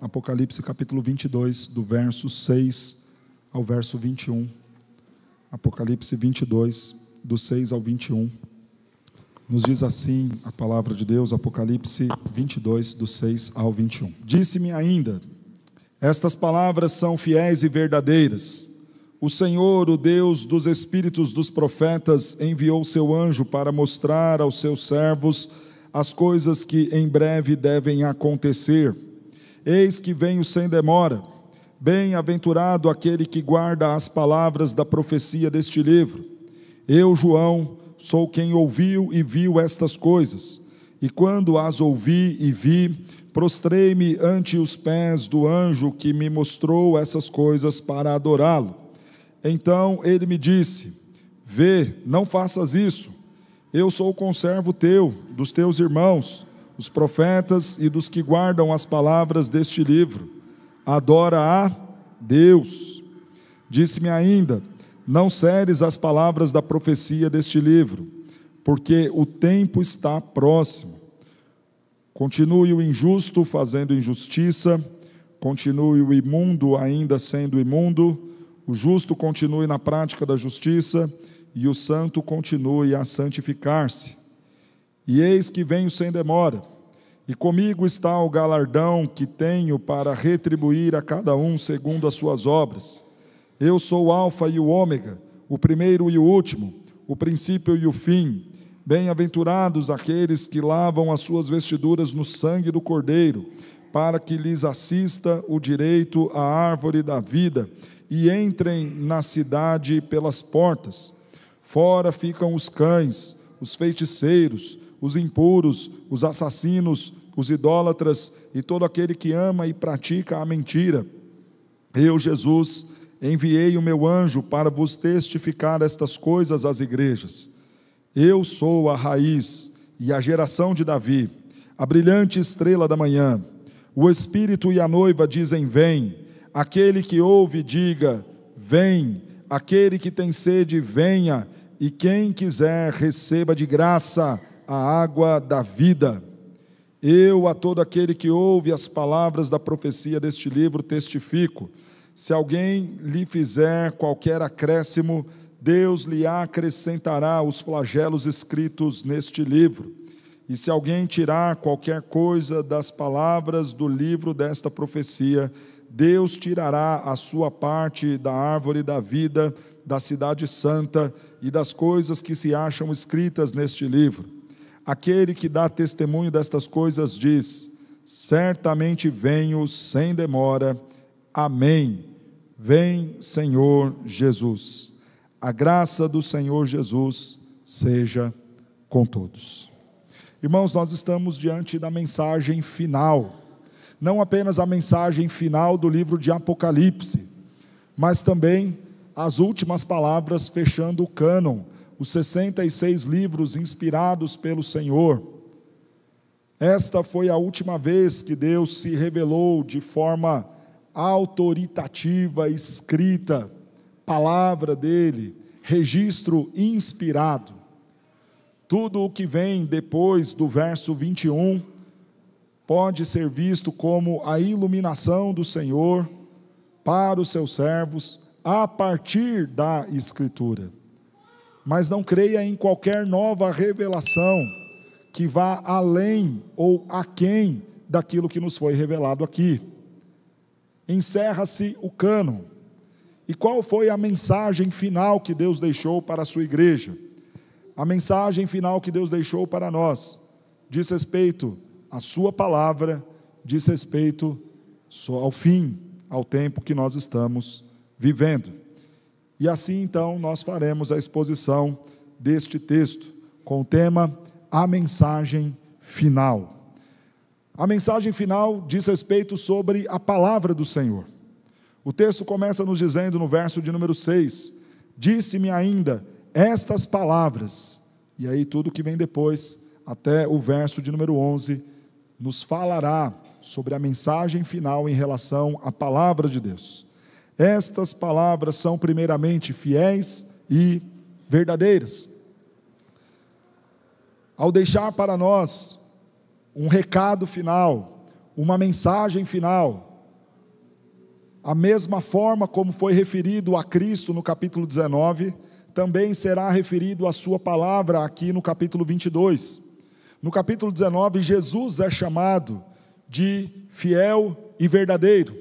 Apocalipse capítulo 22, do verso 6 ao verso 21. Apocalipse 22, do 6 ao 21. Nos diz assim a palavra de Deus, Apocalipse 22, do 6 ao 21. Disse-me ainda: estas palavras são fiéis e verdadeiras. O Senhor, o Deus dos espíritos dos profetas, enviou seu anjo para mostrar aos seus servos as coisas que em breve devem acontecer. Eis que venho sem demora. Bem-aventurado aquele que guarda as palavras da profecia deste livro. Eu, João, sou quem ouviu e viu estas coisas. E quando as ouvi e vi, prostrei-me ante os pés do anjo que me mostrou essas coisas para adorá-lo. Então ele me disse: vê, não faças isso. Eu sou conservo teu, dos teus irmãos, os profetas e dos que guardam as palavras deste livro. Adora a Deus. Disse-me ainda: não seres as palavras da profecia deste livro, porque o tempo está próximo. Continue o injusto fazendo injustiça, continue o imundo ainda sendo imundo, o justo continue na prática da justiça, e o santo continue a santificar-se. E eis que venho sem demora, e comigo está o galardão que tenho para retribuir a cada um segundo as suas obras. Eu sou o Alfa e o Ômega, o primeiro e o último, o princípio e o fim. Bem-aventurados aqueles que lavam as suas vestiduras no sangue do Cordeiro, para que lhes assista o direito à árvore da vida, e entrem na cidade pelas portas. Fora ficam os cães, os feiticeiros, os impuros, os assassinos, os idólatras e todo aquele que ama e pratica a mentira. Eu, Jesus, enviei o meu anjo para vos testificar estas coisas às igrejas. Eu sou a raiz e a geração de Davi, a brilhante estrela da manhã. O Espírito e a noiva dizem: vem. Aquele que ouve, diga: vem. Aquele que tem sede, venha. E quem quiser, receba de graça a água da vida. Eu, a todo aquele que ouve as palavras da profecia deste livro, testifico: se alguém lhe fizer qualquer acréscimo, Deus lhe acrescentará os flagelos escritos neste livro. E se alguém tirar qualquer coisa das palavras do livro desta profecia, Deus tirará a sua parte da árvore da vida, da cidade santa e das coisas que se acham escritas neste livro. Aquele que dá testemunho destas coisas diz: certamente venho sem demora. Amém. Vem, Senhor Jesus. A graça do Senhor Jesus seja com todos. Irmãos, nós estamos diante da mensagem final. Não apenas a mensagem final do livro de Apocalipse, mas também as últimas palavras fechando o cânon, os 66 livros inspirados pelo Senhor. Esta foi a última vez que Deus se revelou de forma autoritativa, escrita, palavra dele, registro inspirado. Tudo o que vem depois do verso 21 pode ser visto como a iluminação do Senhor para os seus servos a partir da Escritura. Mas não creia em qualquer nova revelação que vá além ou aquém daquilo que nos foi revelado aqui. Encerra-se o cânon. E qual foi a mensagem final que Deus deixou para a sua igreja? A mensagem final que Deus deixou para nós diz respeito à sua palavra, diz respeito só ao fim, ao tempo que nós estamos vivendo. E assim então nós faremos a exposição deste texto com o tema A Mensagem Final. A mensagem final diz respeito sobre a palavra do Senhor. O texto começa nos dizendo no verso de número 6: disse-me ainda estas palavras. E aí tudo que vem depois, até o verso de número 11, nos falará sobre a mensagem final em relação à palavra de Deus. Estas palavras são primeiramente fiéis e verdadeiras. Ao deixar para nós um recado final, uma mensagem final, A mesma forma como foi referido a Cristo no capítulo 19, também será referido a sua palavra aqui no capítulo 22. No capítulo 19, Jesus é chamado de fiel e verdadeiro.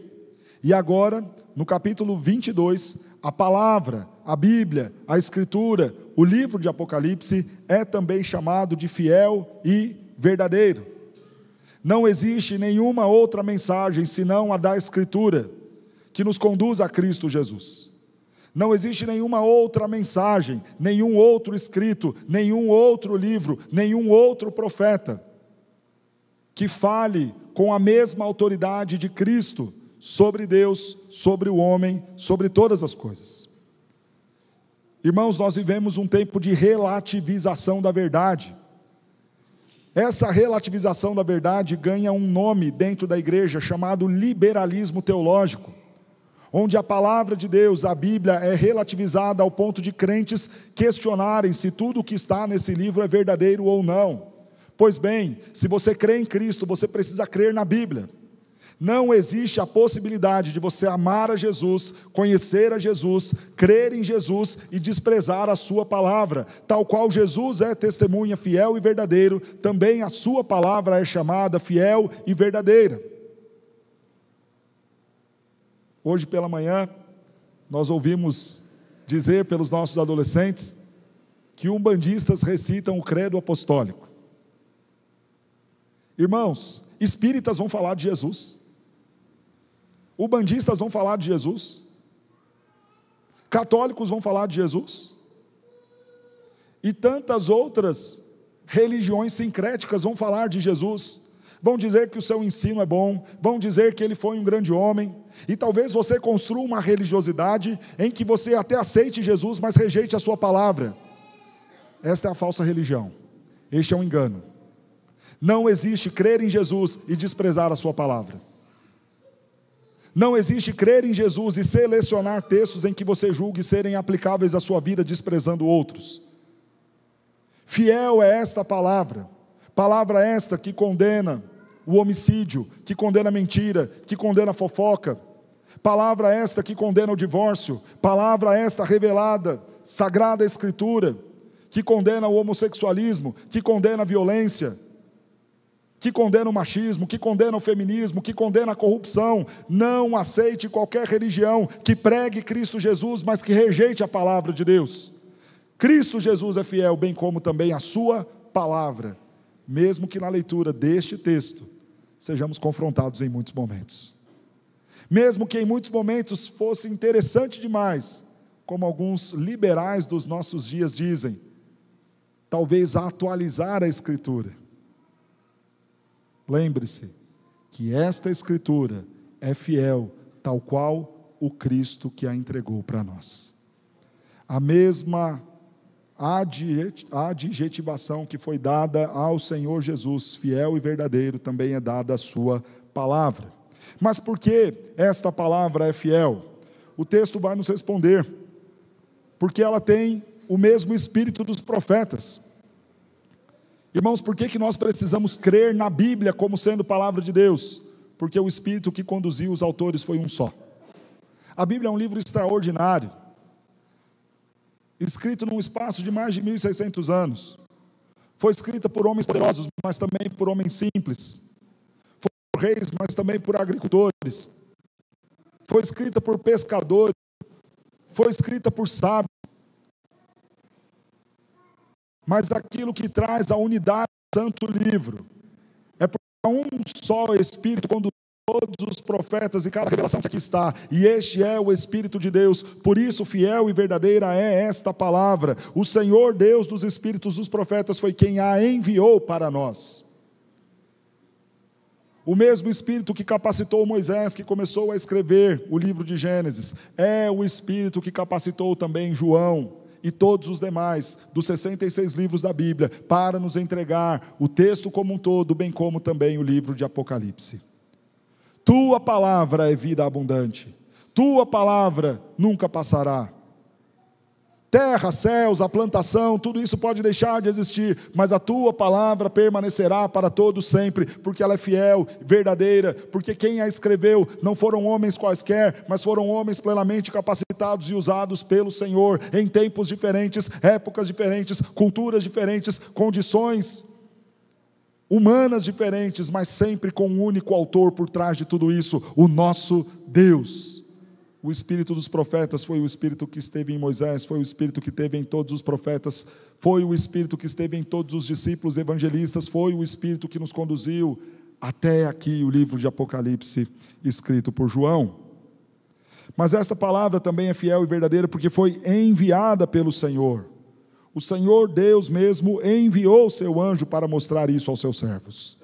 E agora, no capítulo 22, a palavra, a Bíblia, a Escritura, o livro de Apocalipse é também chamado de fiel e verdadeiro. Não existe nenhuma outra mensagem senão a da Escritura que nos conduz a Cristo Jesus. Não existe nenhuma outra mensagem, nenhum outro escrito, nenhum outro livro, nenhum outro profeta que fale com a mesma autoridade de Cristo sobre Deus, sobre o homem, sobre todas as coisas. Irmãos, nós vivemos um tempo de relativização da verdade. Essa relativização da verdade ganha um nome dentro da igreja chamado liberalismo teológico, onde a palavra de Deus, a Bíblia, é relativizada ao ponto de crentes questionarem se tudo o que está nesse livro é verdadeiro ou não. Pois bem, se você crê em Cristo, você precisa crer na Bíblia. Não existe a possibilidade de você amar a Jesus, conhecer a Jesus, crer em Jesus e desprezar a sua palavra. Tal qual Jesus é testemunha fiel e verdadeiro, também a sua palavra é chamada fiel e verdadeira. Hoje pela manhã, nós ouvimos dizer pelos nossos adolescentes que umbandistas recitam o credo apostólico. Irmãos, espíritas vão falar de Jesus, umbandistas vão falar de Jesus, católicos vão falar de Jesus, e tantas outras religiões sincréticas vão falar de Jesus, vão dizer que o seu ensino é bom, vão dizer que ele foi um grande homem, e talvez você construa uma religiosidade em que você até aceite Jesus, mas rejeite a sua palavra. Esta é a falsa religião, este é um engano. Não existe crer em Jesus e desprezar a sua palavra. Não existe crer em Jesus e selecionar textos em que você julgue serem aplicáveis à sua vida, desprezando outros. Fiel é esta palavra esta que condena o homicídio, que condena a mentira, que condena a fofoca, palavra esta que condena o divórcio, palavra esta revelada, sagrada Escritura, que condena o homossexualismo, que condena a violência, que condena o machismo, que condena o feminismo, que condena a corrupção. Não aceite qualquer religião que pregue Cristo Jesus, mas que rejeite a palavra de Deus. Cristo Jesus é fiel, bem como também a sua palavra, mesmo que na leitura deste texto sejamos confrontados em muitos momentos. Mesmo que em muitos momentos fosse interessante demais, como alguns liberais dos nossos dias dizem, talvez atualizar a Escritura. Lembre-se que esta Escritura é fiel, tal qual o Cristo que a entregou para nós. A mesma adjetivação que foi dada ao Senhor Jesus, fiel e verdadeiro, também é dada à sua palavra. Mas por que esta palavra é fiel? O texto vai nos responder, porque ela tem o mesmo espírito dos profetas. Irmãos, por que nós precisamos crer na Bíblia como sendo palavra de Deus? Porque o espírito que conduziu os autores foi um só. A Bíblia é um livro extraordinário, escrito num espaço de mais de 1.600 anos. Foi escrita por homens poderosos, mas também por homens simples. Foi por reis, mas também por agricultores. Foi escrita por pescadores. Foi escrita por sábios. Mas aquilo que traz a unidade do santo livro é porque um só Espírito conduz todos os profetas e cada revelação que aqui está, e este é o Espírito de Deus. Por isso fiel e verdadeira é esta palavra. O Senhor Deus dos Espíritos dos profetas foi quem a enviou para nós. O mesmo Espírito que capacitou Moisés, que começou a escrever o livro de Gênesis, é o Espírito que capacitou também João e todos os demais dos 66 livros da Bíblia para nos entregar o texto como um todo, bem como também o livro de Apocalipse. Tua palavra é vida abundante, tua palavra nunca passará, terra, céus, a plantação, tudo isso pode deixar de existir, mas a tua palavra permanecerá para todo sempre, porque ela é fiel, verdadeira, porque quem a escreveu não foram homens quaisquer, mas foram homens plenamente capacitados e usados pelo Senhor, em tempos diferentes, épocas diferentes, culturas diferentes, condições humanas diferentes, mas sempre com um único autor por trás de tudo isso, o nosso Deus. O espírito dos profetas foi o espírito que esteve em Moisés, foi o espírito que esteve em todos os profetas, foi o espírito que esteve em todos os discípulos evangelistas, foi o espírito que nos conduziu até aqui o livro de Apocalipse, escrito por João. Mas esta palavra também é fiel e verdadeira porque foi enviada pelo Senhor. O Senhor Deus mesmo enviou o seu anjo para mostrar isso aos seus servos.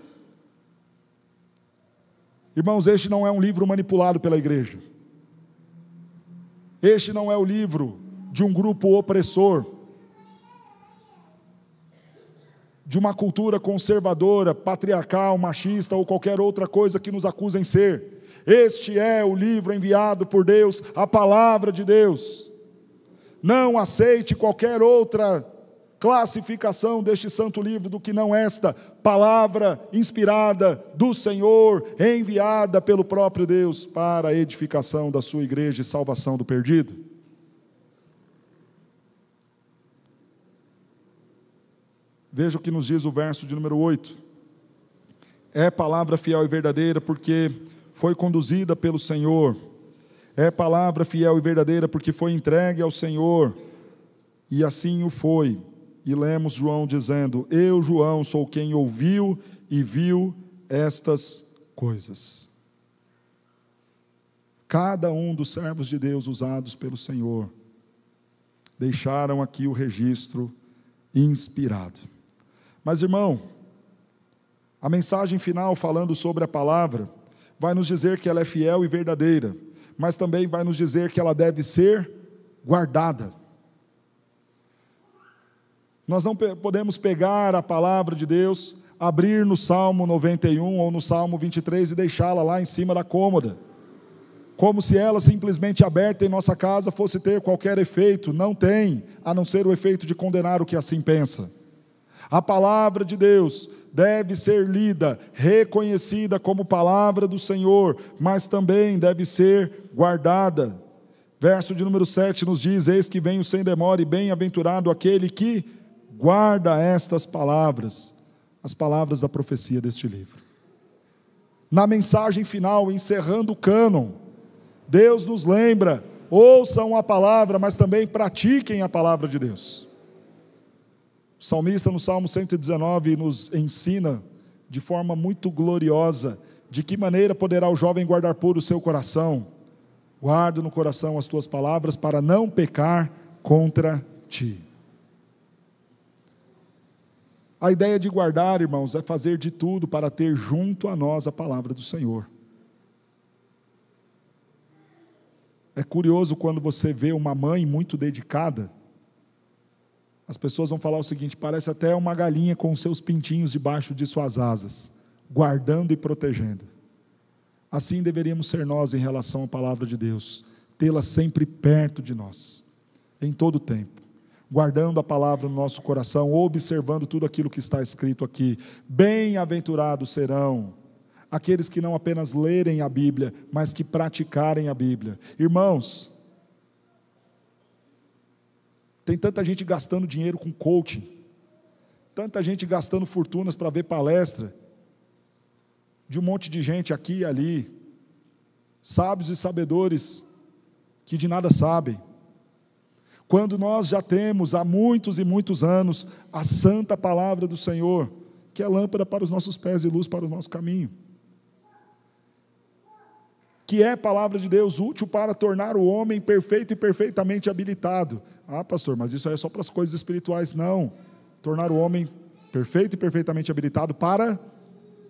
Irmãos, este não é um livro manipulado pela igreja. Este não é o livro de um grupo opressor, de uma cultura conservadora, patriarcal, machista ou qualquer outra coisa que nos acusem ser. Este é o livro enviado por Deus, a palavra de Deus. Não aceite qualquer outra classificação deste santo livro do que não esta palavra inspirada do Senhor, enviada pelo próprio Deus para a edificação da sua igreja e salvação do perdido. Veja o que nos diz o verso de número 8. É palavra fiel e verdadeira porque foi conduzida pelo Senhor. É palavra fiel e verdadeira porque foi entregue ao Senhor, e assim o foi. E lemos João dizendo: eu, João, sou quem ouviu e viu estas coisas. Cada um dos servos de Deus usados pelo Senhor deixaram aqui o registro inspirado. Mas, irmão, a mensagem final falando sobre a palavra vai nos dizer que ela é fiel e verdadeira, mas também vai nos dizer que ela deve ser guardada. Nós não podemos pegar a palavra de Deus, abrir no Salmo 91 ou no Salmo 23 e deixá-la lá em cima da cômoda, como se ela simplesmente aberta em nossa casa fosse ter qualquer efeito. Não tem, a não ser o efeito de condenar o que assim pensa. A palavra de Deus deve ser lida, reconhecida como palavra do Senhor, mas também deve ser guardada. Verso de número 7 nos diz: eis que venho sem demora, e bem-aventurado aquele que guarda estas palavras, as palavras da profecia deste livro. Na mensagem final, encerrando o cânon, Deus nos lembra: ouçam a palavra, mas também pratiquem a palavra de Deus. O salmista no Salmo 119 nos ensina de forma muito gloriosa de que maneira poderá o jovem guardar puro o seu coração. Guarda no coração as tuas palavras para não pecar contra ti. A ideia de guardar, irmãos, é fazer de tudo para ter junto a nós a palavra do Senhor. É curioso quando você vê uma mãe muito dedicada. As pessoas vão falar o seguinte: parece até uma galinha com os seus pintinhos debaixo de suas asas, guardando e protegendo. Assim deveríamos ser nós em relação à palavra de Deus, tê-la sempre perto de nós, em todo o tempo, guardando a palavra no nosso coração, observando tudo aquilo que está escrito aqui. Bem-aventurados serão aqueles que não apenas lerem a Bíblia, mas que praticarem a Bíblia. Irmãos, tem tanta gente gastando dinheiro com coaching, tanta gente gastando fortunas para ver palestra, de um monte de gente aqui e ali, sábios e sabedores, que de nada sabem, quando nós já temos há muitos e muitos anos, a santa palavra do Senhor, que é lâmpada para os nossos pés e luz para o nosso caminho, que é palavra de Deus, útil para tornar o homem perfeito e perfeitamente habilitado. Ah, pastor, mas isso aí é só para as coisas espirituais. Não, tornar o homem perfeito e perfeitamente habilitado para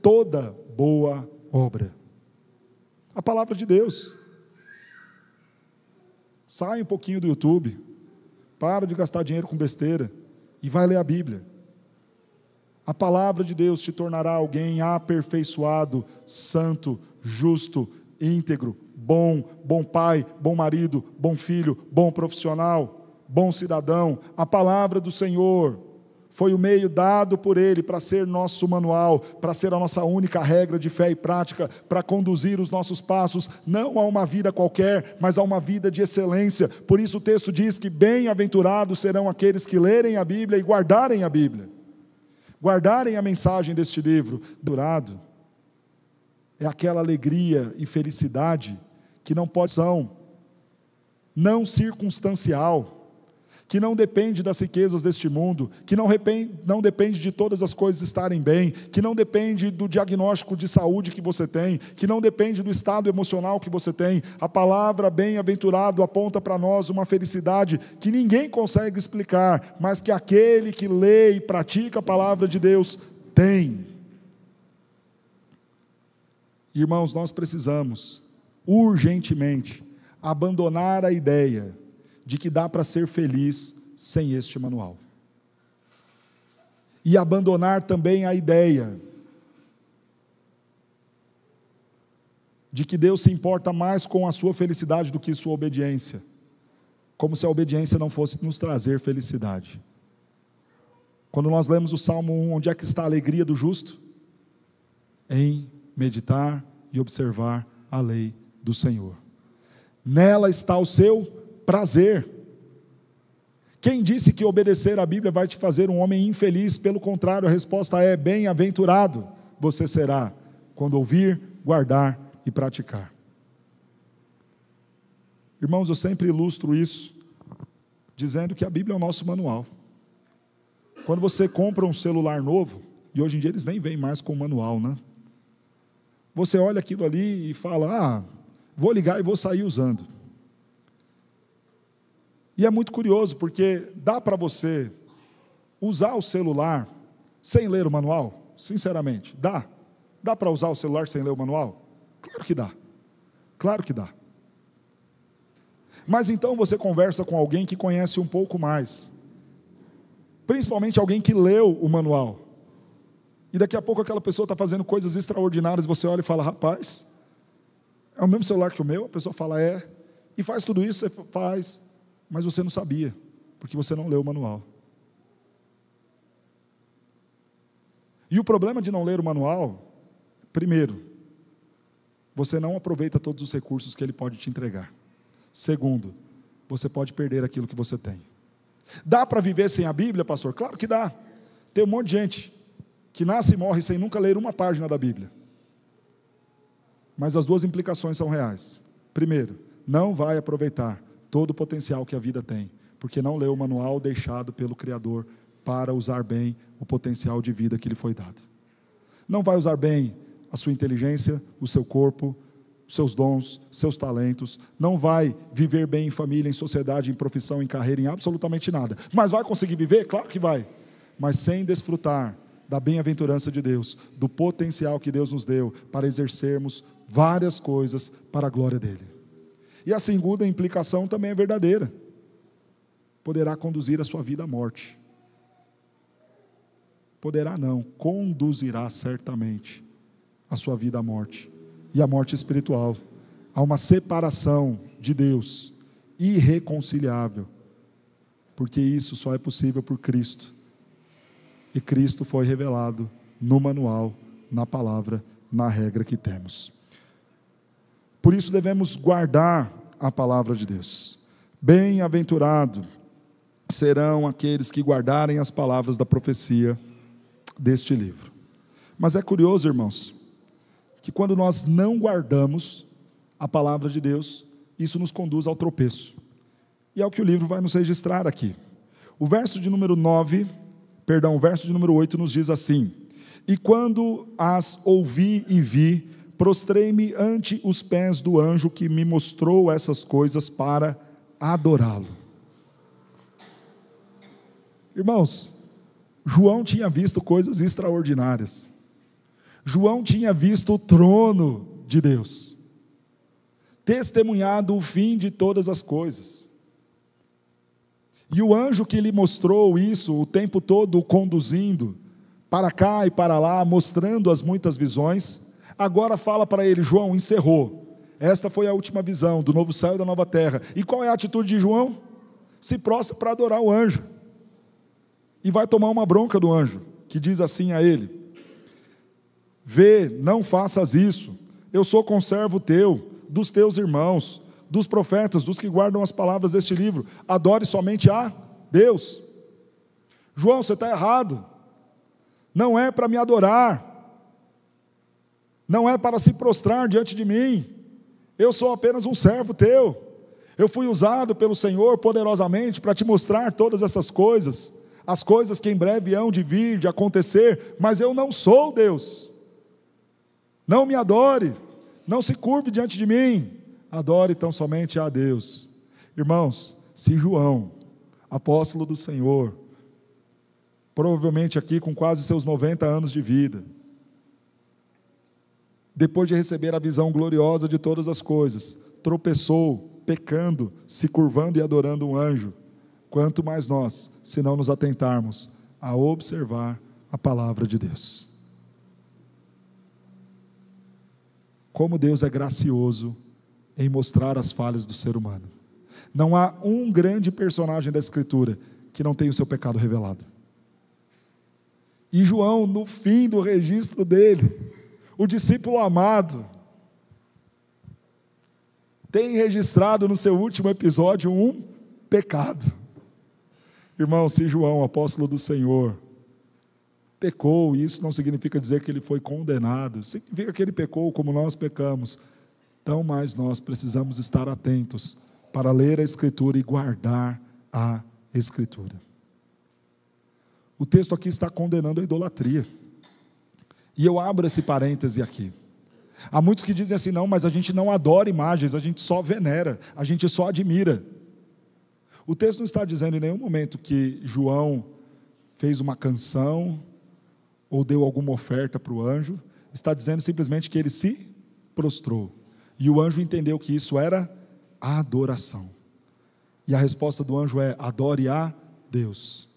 toda boa obra. A palavra de Deus. Sai um pouquinho do YouTube, para de gastar dinheiro com besteira e vai ler a Bíblia. A palavra de Deus te tornará alguém aperfeiçoado, santo, justo, íntegro, bom pai, bom marido, bom filho, bom profissional, bom cidadão. A palavra do Senhor foi o meio dado por Ele para ser nosso manual, para ser a nossa única regra de fé e prática, para conduzir os nossos passos, não a uma vida qualquer, mas a uma vida de excelência. Por isso o texto diz que bem-aventurados serão aqueles que lerem a Bíblia e guardarem a Bíblia, guardarem a mensagem deste livro. Durado é aquela alegria e felicidade que não pode ser, não circunstancial, que não depende das riquezas deste mundo, que não depende de todas as coisas estarem bem, que não depende do diagnóstico de saúde que você tem, que não depende do estado emocional que você tem. A palavra bem-aventurado aponta para nós uma felicidade que ninguém consegue explicar, mas que aquele que lê e pratica a palavra de Deus tem. Irmãos, nós precisamos urgentemente abandonar a ideia de que dá para ser feliz sem este manual. E abandonar também a ideia de que Deus se importa mais com a sua felicidade do que sua obediência, como se a obediência não fosse nos trazer felicidade. Quando nós lemos o Salmo 1, onde é que está a alegria do justo? Em meditar e observar a lei do Senhor. Nela está o seu prazer. Quem disse que obedecer à Bíblia vai te fazer um homem infeliz? Pelo contrário, a resposta é: bem-aventurado você será quando ouvir, guardar e praticar. Irmãos, eu sempre ilustro isso dizendo que a Bíblia é o nosso manual. Quando você compra um celular novo, e hoje em dia eles nem vêm mais com manual, né? Você olha aquilo ali e fala: vou ligar e vou sair usando. E é muito curioso, porque dá para você usar o celular sem ler o manual? Sinceramente, dá? Dá para usar o celular sem ler o manual? Claro que dá. Claro que dá. Mas então você conversa com alguém que conhece um pouco mais, principalmente alguém que leu o manual, e daqui a pouco aquela pessoa está fazendo coisas extraordinárias, você olha e fala: rapaz, é o mesmo celular que o meu? A pessoa fala: é, e faz tudo isso, você faz, mas você não sabia, porque você não leu o manual. E o problema de não ler o manual, primeiro, você não aproveita todos os recursos que ele pode te entregar. Segundo, você pode perder aquilo que você tem. Dá para viver sem a Bíblia, pastor? Claro que dá. Tem um monte de gente que nasce e morre sem nunca ler uma página da Bíblia. Mas as duas implicações são reais. Primeiro, não vai aproveitar todo o potencial que a vida tem, porque não leu o manual deixado pelo Criador para usar bem o potencial de vida que lhe foi dado. Não vai usar bem a sua inteligência, o seu corpo, seus dons, seus talentos, não vai viver bem em família, em sociedade, em profissão, em carreira, em absolutamente nada. Mas vai conseguir viver? Claro que vai. Mas sem desfrutar da bem-aventurança de Deus, do potencial que Deus nos deu para exercermos várias coisas para a glória dEle. E a segunda implicação também é verdadeira. Poderá conduzir a sua vida à morte. Poderá não, conduzirá certamente a sua vida à morte. E à morte espiritual. Há uma separação de Deus irreconciliável. Porque isso só é possível por Cristo. E Cristo foi revelado no manual, na palavra, na regra que temos. Por isso devemos guardar a palavra de Deus. Bem-aventurado serão aqueles que guardarem as palavras da profecia deste livro. Mas é curioso, irmãos, que quando nós não guardamos a palavra de Deus, isso nos conduz ao tropeço. E é o que o livro vai nos registrar aqui. O verso de número 8 nos diz assim: e quando as ouvi e vi, prostrei-me ante os pés do anjo que me mostrou essas coisas para adorá-lo. Irmãos, João tinha visto coisas extraordinárias. João tinha visto o trono de Deus, testemunhado o fim de todas as coisas. E o anjo que lhe mostrou isso, o tempo todo o conduzindo para cá e para lá, mostrando as muitas visões, agora fala para ele: João, encerrou. Esta foi a última visão do novo céu e da nova terra. E qual é a atitude de João? se prostra para adorar o anjo, e vai tomar uma bronca do anjo, que diz assim a ele: vê, não faças isso, eu sou conservo teu, dos teus irmãos, dos profetas, dos que guardam as palavras deste livro, adore somente a Deus. João, você está errado, não é para me adorar, não é para se prostrar diante de mim, eu sou apenas um servo teu, eu fui usado pelo Senhor poderosamente para te mostrar todas essas coisas, as coisas que em breve hão de vir, de acontecer, mas eu não sou Deus, não me adore, não se curve diante de mim, adore tão somente a Deus. Irmãos, se João, apóstolo do Senhor, provavelmente aqui com quase seus 90 anos de vida, depois de receber a visão gloriosa de todas as coisas, tropeçou, pecando, se curvando e adorando um anjo, quanto mais nós, se não nos atentarmos a observar a palavra de Deus. Como Deus é gracioso em mostrar as falhas do ser humano. Não há um grande personagem da Escritura que não tenha o seu pecado revelado. E João, no fim do registro dele, o discípulo amado, tem registrado no seu último episódio um pecado. Irmão, se João, apóstolo do Senhor, pecou, e isso não significa dizer que ele foi condenado, significa que ele pecou como nós pecamos, então mais nós precisamos estar atentos para ler a Escritura e guardar a Escritura. O texto aqui está condenando a idolatria, e eu abro esse parêntese aqui. Há muitos que dizem assim: não, mas a gente não adora imagens, a gente só venera, a gente só admira. O texto não está dizendo em nenhum momento que João fez uma canção ou deu alguma oferta para o anjo, está dizendo simplesmente que ele se prostrou, e o anjo entendeu que isso era adoração, e a resposta do anjo é: adore a Deus.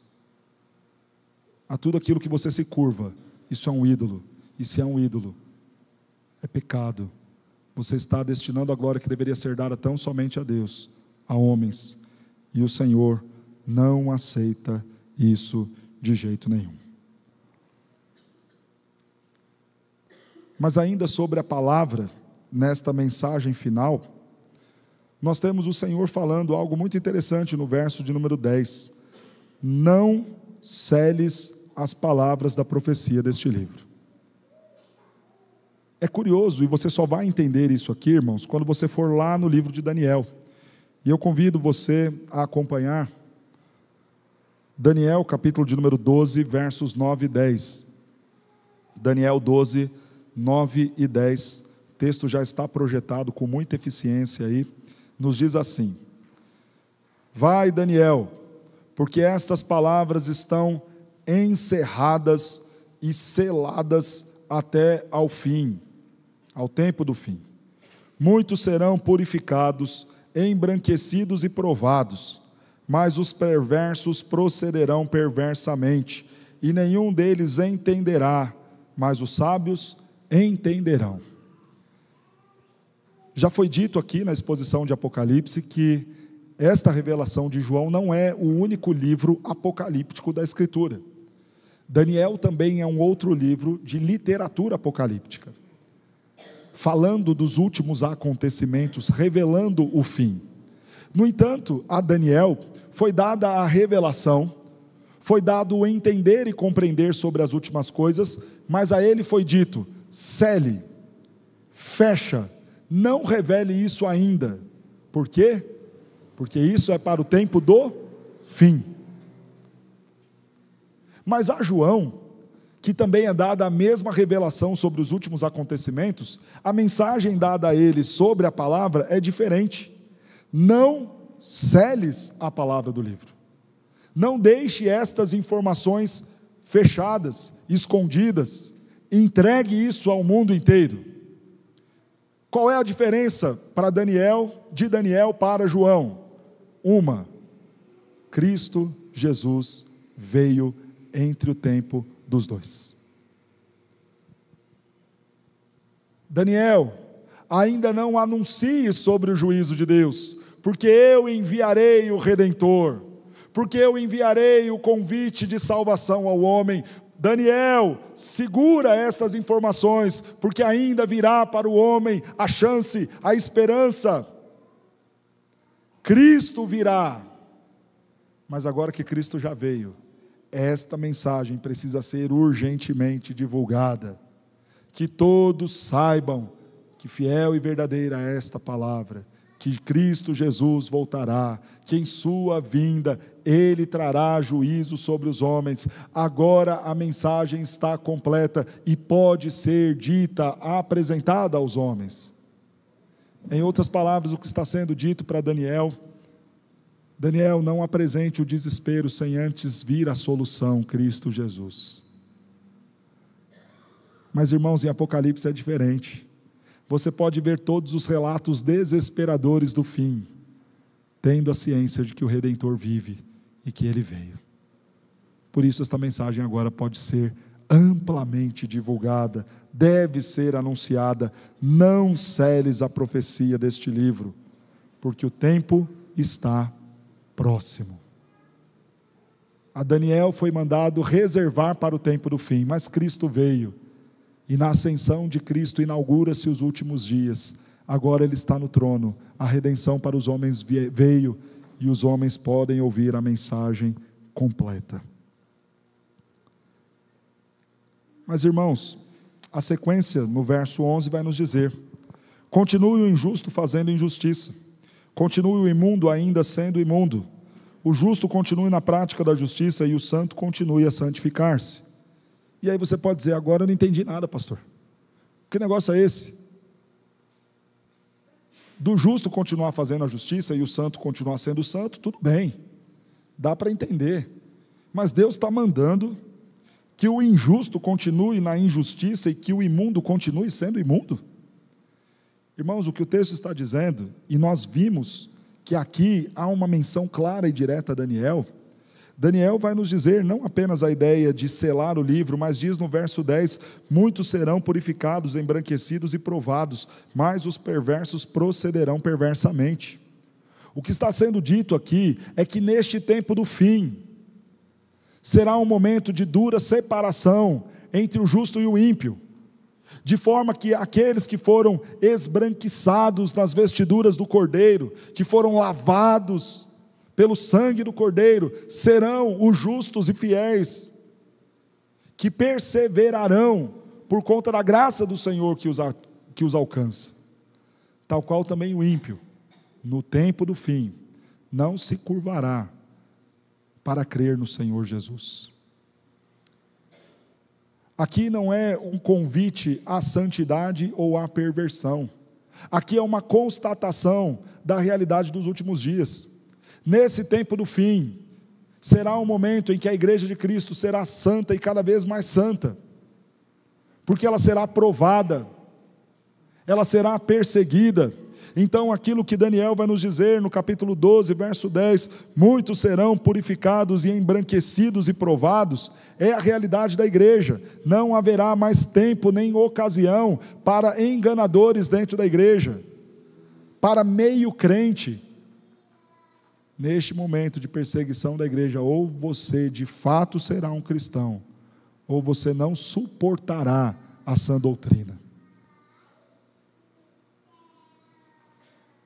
A tudo aquilo que você se curva, isso é um ídolo, e se é um ídolo, é pecado. Você está destinando a glória que deveria ser dada tão somente a Deus, a homens, e o Senhor não aceita isso de jeito nenhum. Mas ainda sobre a palavra, nesta mensagem final, nós temos o Senhor falando algo muito interessante no verso de número 10: não celes as palavras da profecia deste livro. É curioso, e você só vai entender isso aqui, irmãos, quando você for lá no livro de Daniel, e eu convido você a acompanhar Daniel, capítulo de número 12, versos 9 e 10, Daniel 12, 9 e 10, o texto já está projetado com muita eficiência aí, nos diz assim: vai, Daniel, porque estas palavras estão encerradas e seladas até ao fim, ao tempo do fim. Muitos serão purificados, embranquecidos e provados, mas os perversos procederão perversamente, e nenhum deles entenderá, mas os sábios entenderão. Já foi dito aqui na exposição de Apocalipse que esta revelação de João não é o único livro apocalíptico da Escritura. Daniel também é um outro livro de literatura apocalíptica, falando dos últimos acontecimentos, revelando o fim. No entanto, a Daniel foi dada a revelação, foi dado o entender e compreender sobre as últimas coisas, mas a ele foi dito: cele, fecha, não revele isso ainda. Por quê? Porque isso é para o tempo do fim. Mas a João, que também é dada a mesma revelação sobre os últimos acontecimentos, a mensagem dada a ele sobre a palavra é diferente. Não celes a palavra do livro. Não deixe estas informações fechadas, escondidas. Entregue isso ao mundo inteiro. Qual é a diferença para Daniel, de Daniel para João? Uma: Cristo Jesus veio entre o tempo dos dois. Daniel, ainda não anuncie sobre o juízo de Deus, porque eu enviarei o Redentor, porque eu enviarei o convite de salvação ao homem. Daniel, segura estas informações, porque ainda virá para o homem a chance, a esperança. Cristo virá, mas agora que Cristo já veio, esta mensagem precisa ser urgentemente divulgada, que todos saibam que fiel e verdadeira é esta palavra, que Cristo Jesus voltará, que em sua vinda Ele trará juízo sobre os homens. Agora a mensagem está completa e pode ser dita, apresentada aos homens. Em outras palavras, o que está sendo dito para Daniel: Daniel, não apresente o desespero sem antes vir a solução, Cristo Jesus. Mas, irmãos, em Apocalipse é diferente. Você pode ver todos os relatos desesperadores do fim, tendo a ciência de que o Redentor vive e que Ele veio. Por isso esta mensagem agora pode ser amplamente divulgada, deve ser anunciada. Não celes a profecia deste livro, porque o tempo está próximo. A Daniel foi mandado reservar para o tempo do fim, mas Cristo veio, e na ascensão de Cristo inaugura-se os últimos dias. Agora Ele está no trono, a redenção para os homens veio, e os homens podem ouvir a mensagem completa. Mas, irmãos, a sequência no verso 11 vai nos dizer: continue o injusto fazendo injustiça, continue o imundo ainda sendo imundo, o justo continue na prática da justiça e o santo continue a santificar-se. E aí você pode dizer: agora eu não entendi nada, pastor. Que negócio é esse? Do justo continuar fazendo a justiça e o santo continuar sendo santo, tudo bem, dá para entender. Mas Deus está mandando que o injusto continue na injustiça e que o imundo continue sendo imundo? Irmãos, o que o texto está dizendo, e nós vimos que aqui há uma menção clara e direta a Daniel. Daniel vai nos dizer não apenas a ideia de selar o livro, mas diz no verso 10, muitos serão purificados, embranquecidos e provados, mas os perversos procederão perversamente. O que está sendo dito aqui é que neste tempo do fim, será um momento de dura separação entre o justo e o ímpio, de forma que aqueles que foram esbranquiçados nas vestiduras do Cordeiro, que foram lavados pelo sangue do Cordeiro, serão os justos e fiéis, que perseverarão por conta da graça do Senhor que os alcança. Tal qual também o ímpio, no tempo do fim, não se curvará para crer no Senhor Jesus. Aqui não é um convite à santidade ou à perversão, aqui é uma constatação da realidade dos últimos dias. Nesse tempo do fim, será um momento em que a igreja de Cristo será santa e cada vez mais santa, porque ela será provada, ela será perseguida. Então aquilo que Daniel vai nos dizer no capítulo 12, verso 10, muitos serão purificados e embranquecidos e provados, é a realidade da igreja. Não haverá mais tempo nem ocasião para enganadores dentro da igreja, para meio crente. Neste momento de perseguição da igreja, ou você de fato será um cristão, ou você não suportará a sã doutrina.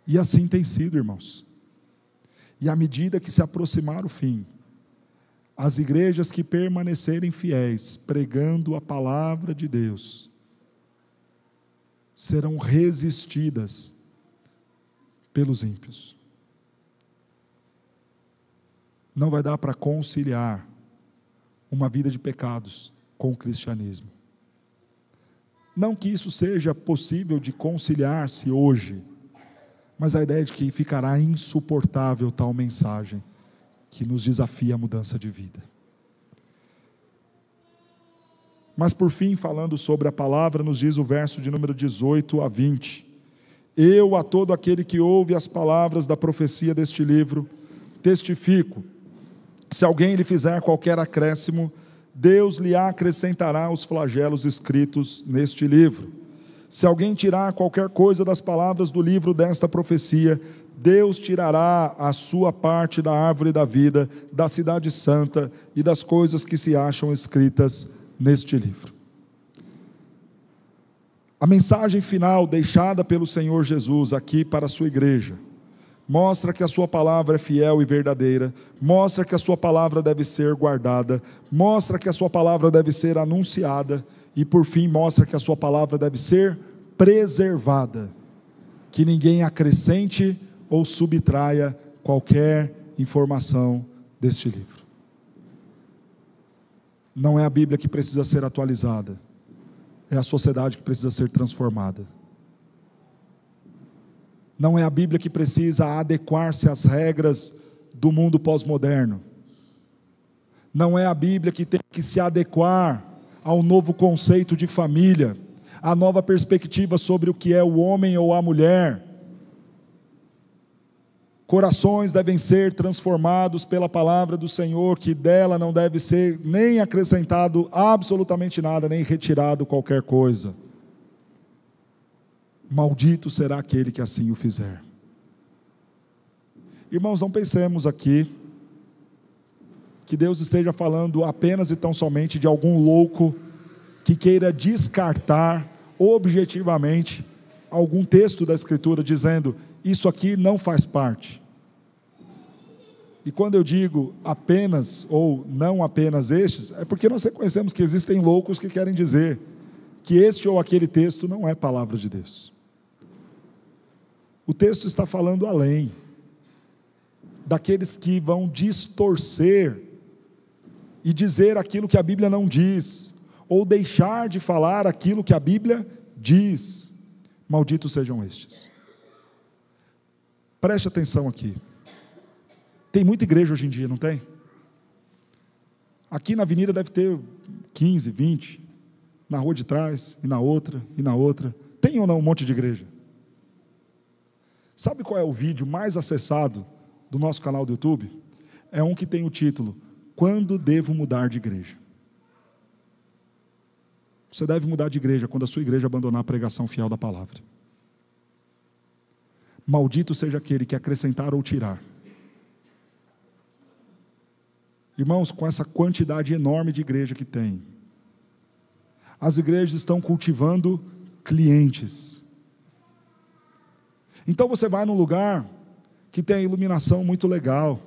E assim tem sido, irmãos. E à medida que se aproximar o fim, as igrejas que permanecerem fiéis, pregando a palavra de Deus, serão resistidas pelos ímpios. Não vai dar para conciliar uma vida de pecados com o cristianismo. Não que isso seja possível de conciliar-se hoje, mas a ideia de que ficará insuportável tal mensagem, que nos desafia a mudança de vida. Mas por fim, falando sobre a palavra, nos diz o verso de número 18 a 20, eu a todo aquele que ouve as palavras da profecia deste livro, testifico, se alguém lhe fizer qualquer acréscimo, Deus lhe acrescentará os flagelos escritos neste livro. Se alguém tirar qualquer coisa das palavras do livro desta profecia, Deus tirará a sua parte da árvore da vida, da cidade santa e das coisas que se acham escritas neste livro. A mensagem final deixada pelo Senhor Jesus aqui para a sua igreja mostra que a sua palavra é fiel e verdadeira, mostra que a sua palavra deve ser guardada, mostra que a sua palavra deve ser anunciada e, por fim, mostra que a sua palavra deve ser preservada, que ninguém acrescente ou subtraia qualquer informação deste livro. Não é a Bíblia que precisa ser atualizada, é a sociedade que precisa ser transformada. Não é a Bíblia que precisa adequar-se às regras do mundo pós-moderno. Não é a Bíblia que tem que se adequar ao novo conceito de família, à nova perspectiva sobre o que é o homem ou a mulher. Corações devem ser transformados pela palavra do Senhor, que dela não deve ser nem acrescentado absolutamente nada, nem retirado qualquer coisa. Maldito será aquele que assim o fizer. Irmãos, não pensemos aqui que Deus esteja falando apenas e tão somente de algum louco que queira descartar objetivamente algum texto da Escritura dizendo: isso aqui não faz parte. E quando eu digo apenas ou não apenas estes, é porque nós reconhecemos que existem loucos que querem dizer que este ou aquele texto não é palavra de Deus. O texto está falando além daqueles que vão distorcer e dizer aquilo que a Bíblia não diz, ou deixar de falar aquilo que a Bíblia diz. Malditos sejam estes. Preste atenção aqui. Tem muita igreja hoje em dia, não tem? Aqui na avenida deve ter 15, 20, na rua de trás, e na outra, e na outra. Tem ou não um monte de igreja? Sabe qual é o vídeo mais acessado do nosso canal do YouTube? É um que tem o título: Quando devo mudar de igreja? Você deve mudar de igreja quando a sua igreja abandonar a pregação fiel da palavra. Maldito seja aquele que acrescentar ou tirar. Irmãos, com essa quantidade enorme de igreja que tem, as igrejas estão cultivando clientes. Então você vai num lugar que tem a iluminação muito legal.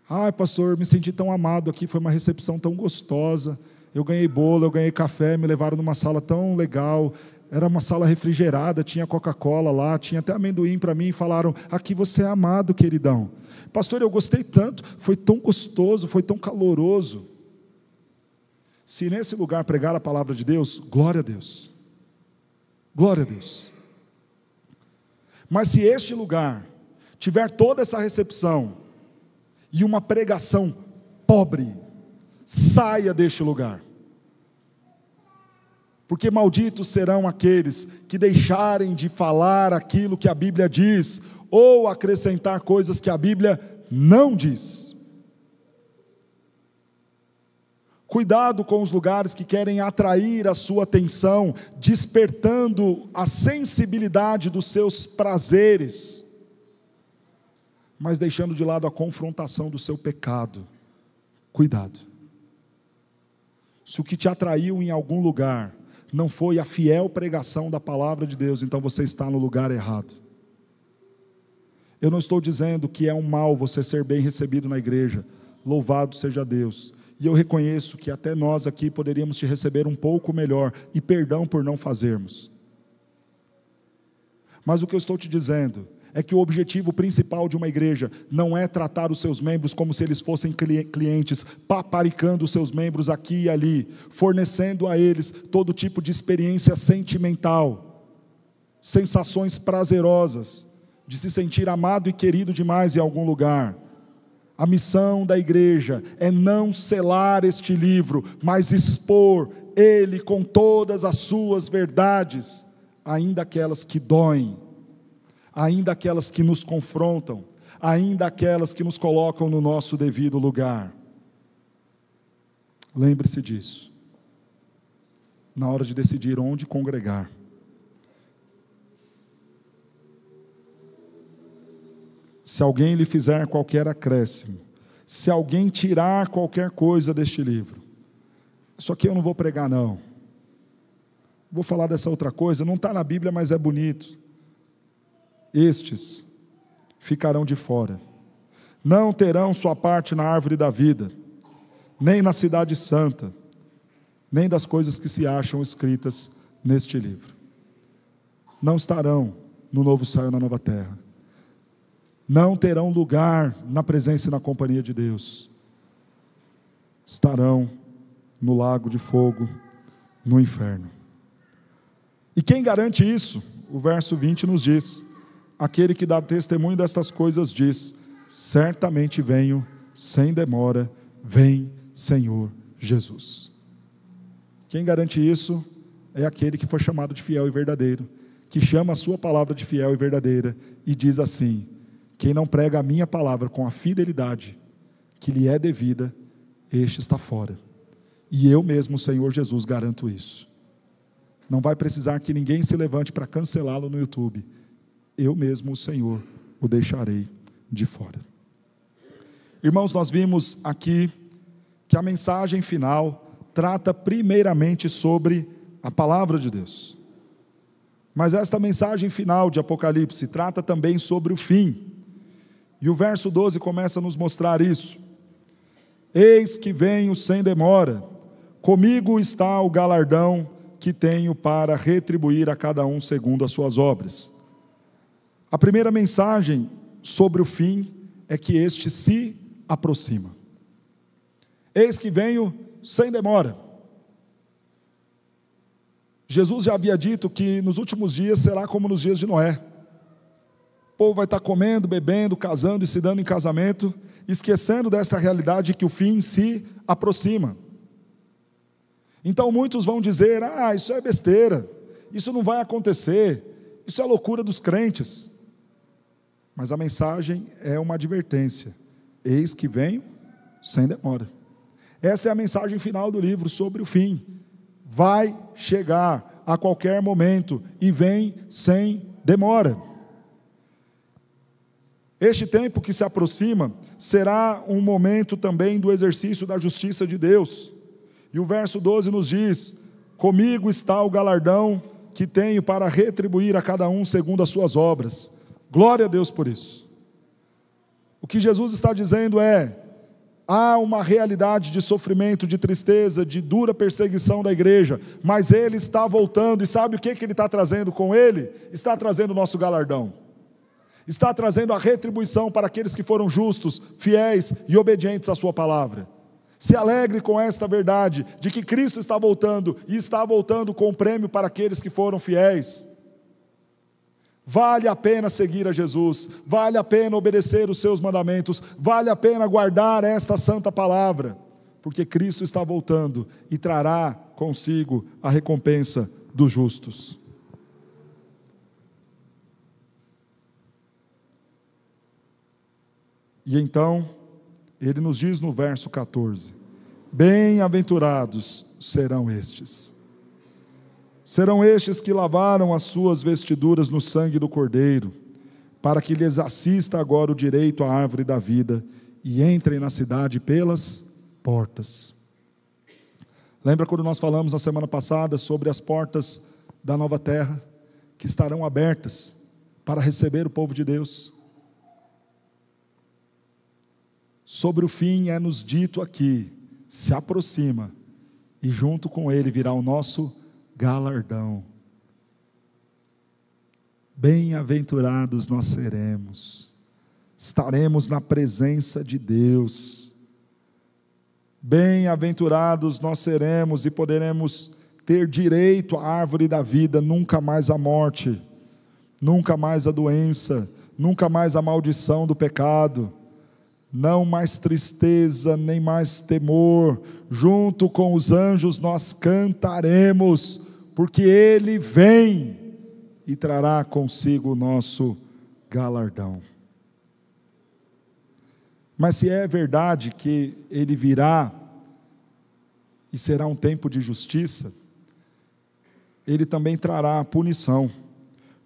Ai, pastor, me senti tão amado aqui, foi uma recepção tão gostosa. Eu ganhei bolo, eu ganhei café, me levaram numa sala tão legal. Era uma sala refrigerada, tinha Coca-Cola lá, tinha até amendoim para mim, e falaram: aqui você é amado, queridão. Pastor, eu gostei tanto, foi tão gostoso, foi tão caloroso. Se nesse lugar pregar a palavra de Deus, glória a Deus. Glória a Deus. Mas se este lugar tiver toda essa recepção e uma pregação pobre, saia deste lugar. Porque malditos serão aqueles que deixarem de falar aquilo que a Bíblia diz, ou acrescentar coisas que a Bíblia não diz. Cuidado com os lugares que querem atrair a sua atenção, despertando a sensibilidade dos seus prazeres, mas deixando de lado a confrontação do seu pecado. Cuidado. Se o que te atraiu em algum lugar não foi a fiel pregação da palavra de Deus, então você está no lugar errado. Eu não estou dizendo que é um mal você ser bem recebido na igreja, louvado seja Deus. E eu reconheço que até nós aqui poderíamos te receber um pouco melhor, e perdão por não fazermos. Mas o que eu estou te dizendo é que o objetivo principal de uma igreja não é tratar os seus membros como se eles fossem clientes, paparicando os seus membros aqui e ali, fornecendo a eles todo tipo de experiência sentimental, sensações prazerosas, de se sentir amado e querido demais em algum lugar. A missão da igreja é não selar este livro, mas expor ele com todas as suas verdades, ainda aquelas que doem, ainda aquelas que nos confrontam, ainda aquelas que nos colocam no nosso devido lugar. Lembre-se disso, na hora de decidir onde congregar. se alguém lhe fizer qualquer acréscimo, se alguém tirar qualquer coisa deste livro. Isso aqui eu não vou pregar, não. Vou falar dessa outra coisa, não está na Bíblia, mas é bonito. Estes ficarão de fora, não terão sua parte na árvore da vida, nem na cidade santa, nem das coisas que se acham escritas neste livro. Não estarão no novo céu e na nova terra. Não terão lugar na presença e na companhia de Deus. Estarão no lago de fogo, no inferno. E quem garante isso? O verso 20 nos diz: aquele que dá testemunho destas coisas diz: certamente venho sem demora, vem Senhor Jesus. Quem garante isso é aquele que foi chamado de fiel e verdadeiro, que chama a sua palavra de fiel e verdadeira e diz assim: quem não prega a minha palavra com a fidelidade que lhe é devida, este está fora. E eu mesmo, Senhor Jesus, garanto isso. Não vai precisar que ninguém se levante para cancelá-lo no YouTube. Eu mesmo, o Senhor, o deixarei de fora. Irmãos, nós vimos aqui que a mensagem final trata primeiramente sobre a palavra de Deus. Mas esta mensagem final de Apocalipse trata também sobre o fim. E o verso 12 começa a nos mostrar isso. Eis que venho sem demora, comigo está o galardão que tenho para retribuir a cada um segundo as suas obras. A primeira mensagem sobre o fim é que este se aproxima. Eis que venho sem demora. Jesus já havia dito que nos últimos dias será como nos dias de Noé. O povo vai estar comendo, bebendo, casando e se dando em casamento, esquecendo desta realidade que o fim se aproxima. Então muitos vão dizer: isso é besteira, isso não vai acontecer, isso é loucura dos crentes. Mas a mensagem é uma advertência: eis que venho sem demora. Esta é a mensagem final do livro sobre o fim. Vai chegar a qualquer momento e vem sem demora. Este tempo que se aproxima será um momento também do exercício da justiça de Deus. E o verso 12 nos diz: comigo está o galardão que tenho para retribuir a cada um segundo as suas obras. Glória a Deus por isso. O que Jesus está dizendo é: há uma realidade de sofrimento, de tristeza, de dura perseguição da igreja, mas Ele está voltando, e sabe o que Ele está trazendo com Ele? Está trazendo o nosso galardão, está trazendo a retribuição para aqueles que foram justos, fiéis e obedientes à sua palavra. Se alegre com esta verdade, de que Cristo está voltando, e está voltando com um prêmio para aqueles que foram fiéis. Vale a pena seguir a Jesus, vale a pena obedecer os seus mandamentos, vale a pena guardar esta santa palavra, porque Cristo está voltando e trará consigo a recompensa dos justos. E então, ele nos diz no verso 14: bem-aventurados serão estes. Serão estes que lavaram as suas vestiduras no sangue do Cordeiro, para que lhes assista agora o direito à árvore da vida, e entrem na cidade pelas portas. Lembra quando nós falamos na semana passada sobre as portas da nova terra, que estarão abertas para receber o povo de Deus? Sobre o fim é-nos dito aqui: se aproxima, e junto com ele virá o nosso galardão. Bem-aventurados nós seremos, estaremos na presença de Deus. Bem-aventurados nós seremos e poderemos ter direito à árvore da vida, nunca mais a morte, nunca mais a doença, nunca mais a maldição do pecado, não mais tristeza, nem mais temor. Junto com os anjos nós cantaremos, porque Ele vem e trará consigo o nosso galardão. Mas se é verdade que Ele virá e será um tempo de justiça, Ele também trará a punição.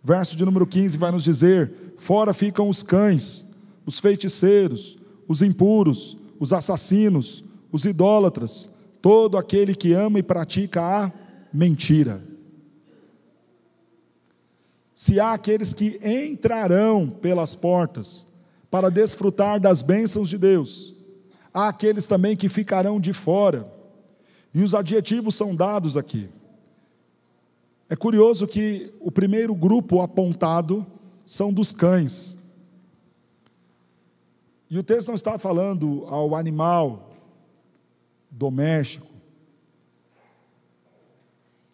Verso de número 15 vai nos dizer: fora ficam os cães, os feiticeiros, os impuros, os assassinos, os idólatras, todo aquele que ama e pratica a mentira. Se há aqueles que entrarão pelas portas para desfrutar das bênçãos de Deus, há aqueles também que ficarão de fora, e os adjetivos são dados aqui. É curioso que o primeiro grupo apontado são dos cães, e o texto não está falando ao animal doméstico.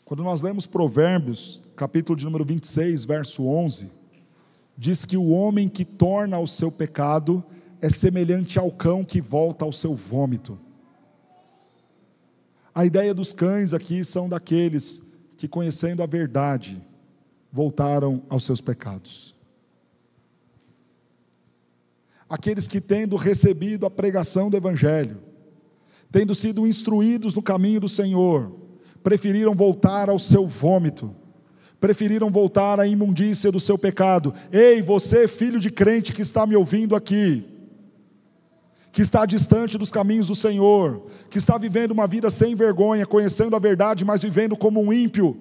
Quando nós lemos Provérbios, capítulo de número 26, verso 11, diz que o homem que torna ao seu pecado é semelhante ao cão que volta ao seu vômito. A ideia dos cães aqui são daqueles que, conhecendo a verdade, voltaram aos seus pecados. Aqueles que, tendo recebido a pregação do Evangelho, tendo sido instruídos no caminho do Senhor, preferiram voltar ao seu vômito, preferiram voltar à imundícia do seu pecado. Ei, você, filho de crente que está me ouvindo aqui, que está distante dos caminhos do Senhor, que está vivendo uma vida sem vergonha, conhecendo a verdade, mas vivendo como um ímpio,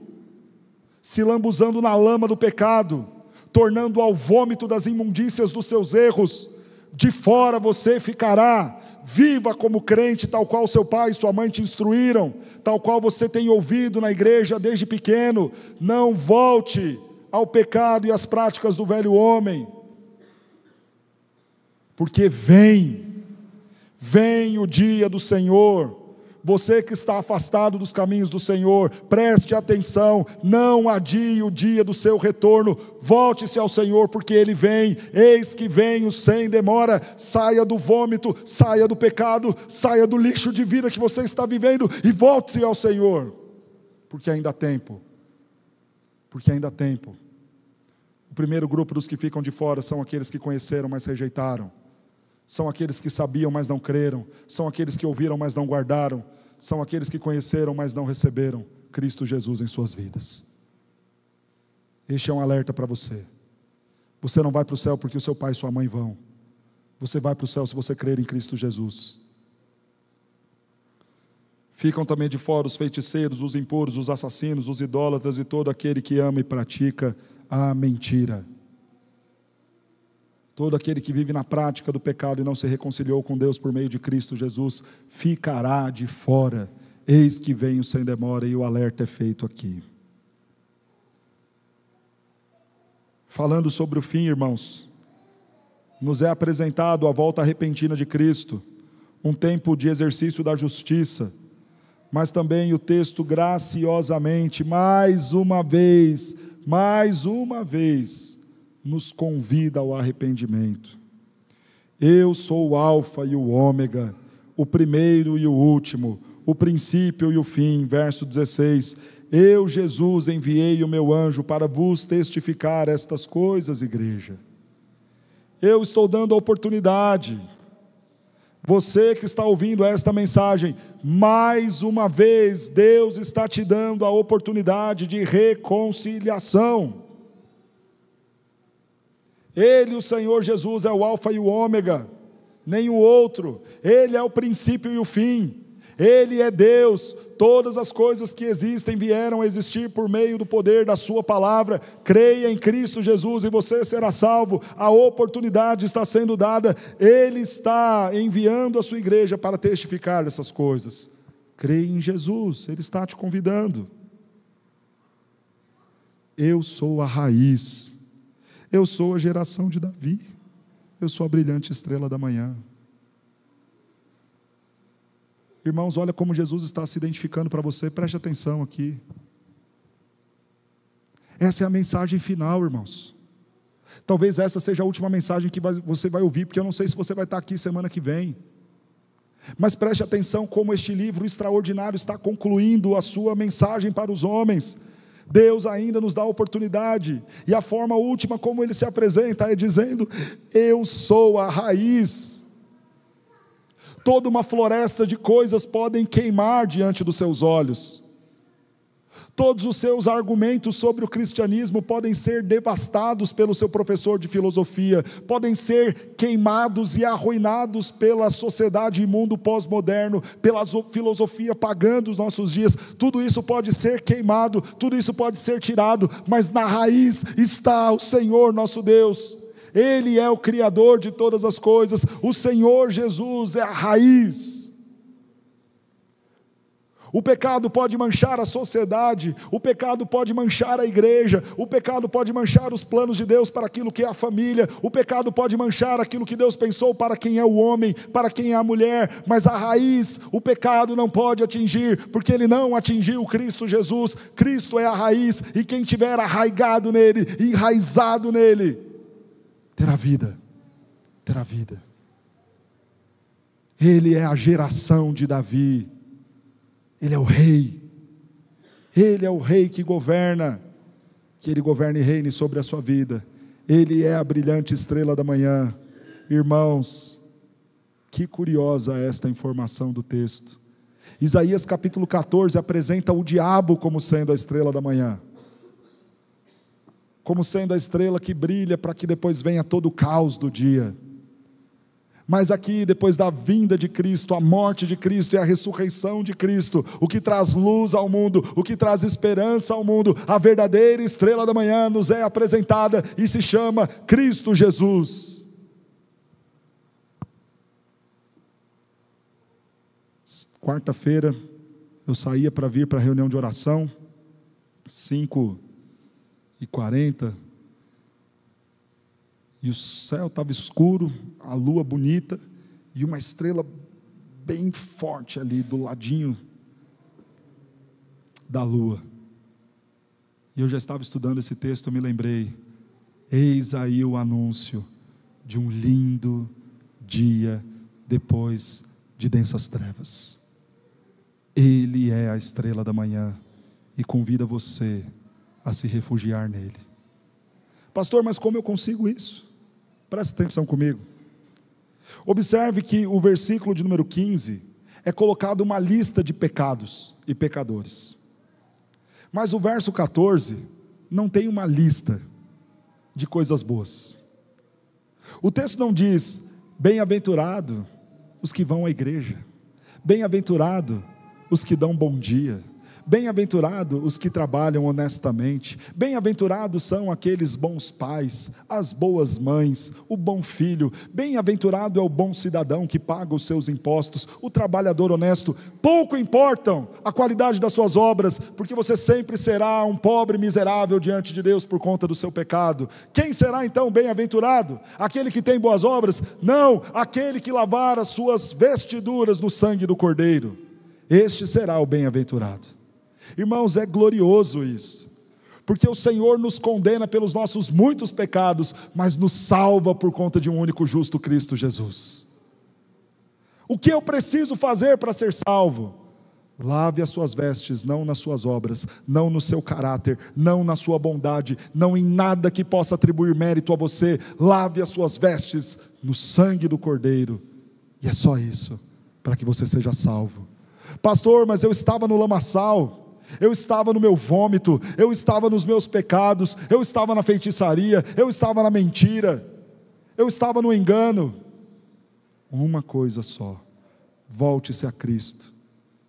se lambuzando na lama do pecado, tornando ao vômito das imundícias dos seus erros, de fora você ficará. Viva como crente, tal qual seu pai e sua mãe te instruíram, tal qual você tem ouvido na igreja desde pequeno. Não volte ao pecado e às práticas do velho homem, porque vem o dia do Senhor. Você que está afastado dos caminhos do Senhor, preste atenção, não adie o dia do seu retorno, volte-se ao Senhor, porque Ele vem. Eis que venho sem demora. Saia do vômito, saia do pecado, saia do lixo de vida que você está vivendo e volte-se ao Senhor, porque ainda há tempo, O primeiro grupo dos que ficam de fora são aqueles que conheceram, mas rejeitaram. São aqueles que sabiam, mas não creram. São aqueles que ouviram, mas não guardaram. São aqueles que conheceram, mas não receberam Cristo Jesus em suas vidas. Este é um alerta para você. Você não vai para o céu porque o seu pai e sua mãe vão. Você vai para o céu se você crer em Cristo Jesus. Ficam também de fora os feiticeiros, os impuros, os assassinos, os idólatras e todo aquele que ama e pratica a mentira. Todo aquele que vive na prática do pecado e não se reconciliou com Deus por meio de Cristo Jesus, ficará de fora. Eis que venho sem demora, e o alerta é feito aqui. Falando sobre o fim, irmãos, nos é apresentado a volta repentina de Cristo, um tempo de exercício da justiça, mas também o texto graciosamente, mais uma vez, nos convida ao arrependimento. Eu sou o Alfa e o Ômega, o primeiro e o último, o princípio e o fim. Verso 16, eu, Jesus, enviei o meu anjo para vos testificar estas coisas, igreja. Eu estou dando a oportunidade, você que está ouvindo esta mensagem, mais uma vez, Deus está te dando a oportunidade de reconciliação. Ele, o Senhor Jesus, é o Alfa e o Ômega, nem o outro. Ele é o princípio e o fim. Ele é Deus. Todas as coisas que existem vieram a existir por meio do poder da sua palavra. Creia em Cristo Jesus e você será salvo. A oportunidade está sendo dada. Ele está enviando a sua igreja para testificar dessas coisas. Creia em Jesus, Ele está te convidando. Eu sou a raiz. Eu sou a geração de Davi, eu sou a brilhante estrela da manhã. Irmãos, olha como Jesus está se identificando para você, preste atenção aqui. Essa é a mensagem final, irmãos. Talvez essa seja a última mensagem que você vai ouvir, porque eu não sei se você vai estar aqui semana que vem. Mas preste atenção como este livro extraordinário está concluindo a sua mensagem para os homens. Deus ainda nos dá a oportunidade, e a forma última como Ele se apresenta é dizendo, eu sou a raiz. Toda uma floresta de coisas podem queimar diante dos seus olhos, Todos os seus argumentos sobre o cristianismo podem ser devastados pelo seu professor de filosofia, podem ser queimados e arruinados pela sociedade e mundo pós-moderno, pela filosofia pagã dos nossos dias. Tudo isso pode ser queimado, tudo isso pode ser tirado, mas na raiz está o Senhor nosso Deus. Ele é o Criador de todas as coisas, o Senhor Jesus é a raiz. O pecado pode manchar a sociedade, o pecado pode manchar a igreja, o pecado pode manchar os planos de Deus para aquilo que é a família, o pecado pode manchar aquilo que Deus pensou para quem é o homem, para quem é a mulher, mas a raiz, o pecado não pode atingir, porque ele não atingiu Cristo Jesus. Cristo é a raiz, e quem tiver arraigado nele, enraizado nele, terá vida, terá vida. Ele é a geração de Davi. Ele é o rei, Ele é o rei que governa, que Ele governe e reine sobre a sua vida. Ele é a brilhante estrela da manhã. Irmãos, que curiosa esta informação do texto. Isaías capítulo 14 apresenta o diabo como sendo a estrela da manhã, como sendo a estrela que brilha para que depois venha todo o caos do dia. Mas aqui, depois da vinda de Cristo, a morte de Cristo e a ressurreição de Cristo, o que traz luz ao mundo, o que traz esperança ao mundo, a verdadeira estrela da manhã nos é apresentada e se chama Cristo Jesus. Quarta-feira, eu saía para vir para a reunião de oração, 5h40, e o céu estava escuro, a lua bonita, e uma estrela bem forte ali do ladinho da lua. E eu já estava estudando esse texto, eu me lembrei, eis aí o anúncio de um lindo dia depois de densas trevas. Ele é a estrela da manhã e convida você a se refugiar nele. Pastor, mas como eu consigo isso? Preste atenção comigo. Observe que o versículo de número 15 é colocado uma lista de pecados e pecadores. Mas o verso 14 não tem uma lista de coisas boas. O texto não diz, bem-aventurado os que vão à igreja, bem-aventurado os que dão bom dia, bem-aventurado os que trabalham honestamente, bem-aventurados são aqueles bons pais, as boas mães, o bom filho, bem-aventurado é o bom cidadão que paga os seus impostos, o trabalhador honesto. Pouco importam a qualidade das suas obras, porque você sempre será um pobre miserável diante de Deus por conta do seu pecado. Quem será então bem-aventurado? Aquele que tem boas obras? Não, aquele que lavar as suas vestiduras no sangue do Cordeiro. Este será o bem-aventurado. Irmãos, é glorioso isso, porque o Senhor nos condena pelos nossos muitos pecados, mas nos salva por conta de um único justo, Cristo Jesus. O que eu preciso fazer para ser salvo? Lave as suas vestes, não nas suas obras, não no seu caráter, não na sua bondade, não em nada que possa atribuir mérito a você. Lave as suas vestes no sangue do Cordeiro, e é só isso, para que você seja salvo. Pastor, mas eu estava no lamaçal, eu estava no meu vômito, eu estava nos meus pecados, eu estava na feitiçaria, eu estava na mentira, eu estava no engano. Uma coisa só, volte-se a Cristo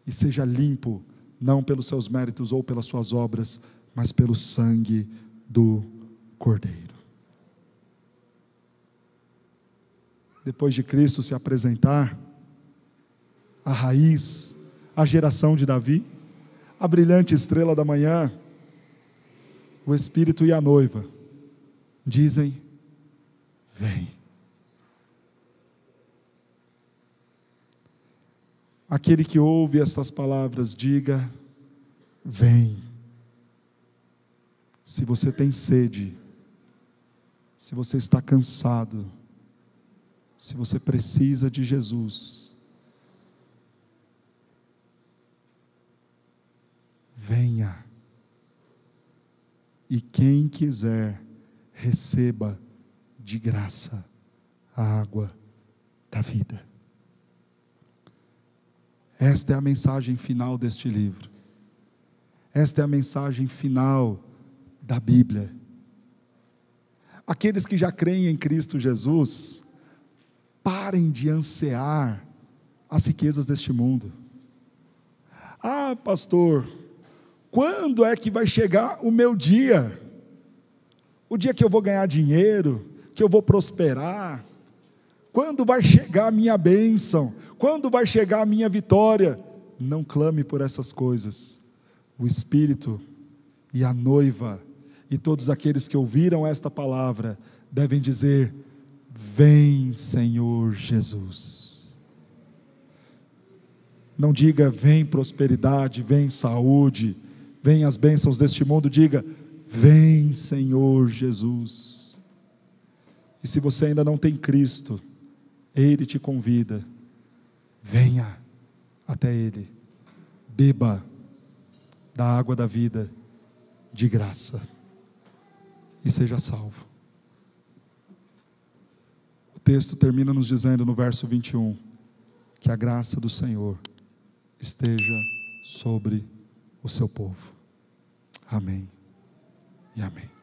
e seja limpo, não pelos seus méritos ou pelas suas obras, mas pelo sangue do Cordeiro. Depois de Cristo se apresentar, a raiz, a geração de Davi, a brilhante estrela da manhã, o Espírito e a noiva dizem, vem. Aquele que ouve estas palavras, diga, vem. Se você tem sede, se você está cansado, se você precisa de Jesus, venha, e quem quiser, receba de graça a água da vida. Esta é a mensagem final deste livro. Esta é a mensagem final da Bíblia. Aqueles que já creem em Cristo Jesus, parem de ansiar as riquezas deste mundo. Ah, pastor, quando é que vai chegar o meu dia? O dia que eu vou ganhar dinheiro, que eu vou prosperar? Quando vai chegar a minha bênção? Quando vai chegar a minha vitória? Não clame por essas coisas. O Espírito e a noiva e todos aqueles que ouviram esta palavra devem dizer: vem, Senhor Jesus. Não diga vem prosperidade, vem saúde, vem as bênçãos deste mundo. Diga: vem, Senhor Jesus. E se você ainda não tem Cristo, Ele te convida: venha até Ele, beba da água da vida de graça e seja salvo. O texto termina nos dizendo no verso 21, que a graça do Senhor esteja sobre o seu povo. Amém e amém.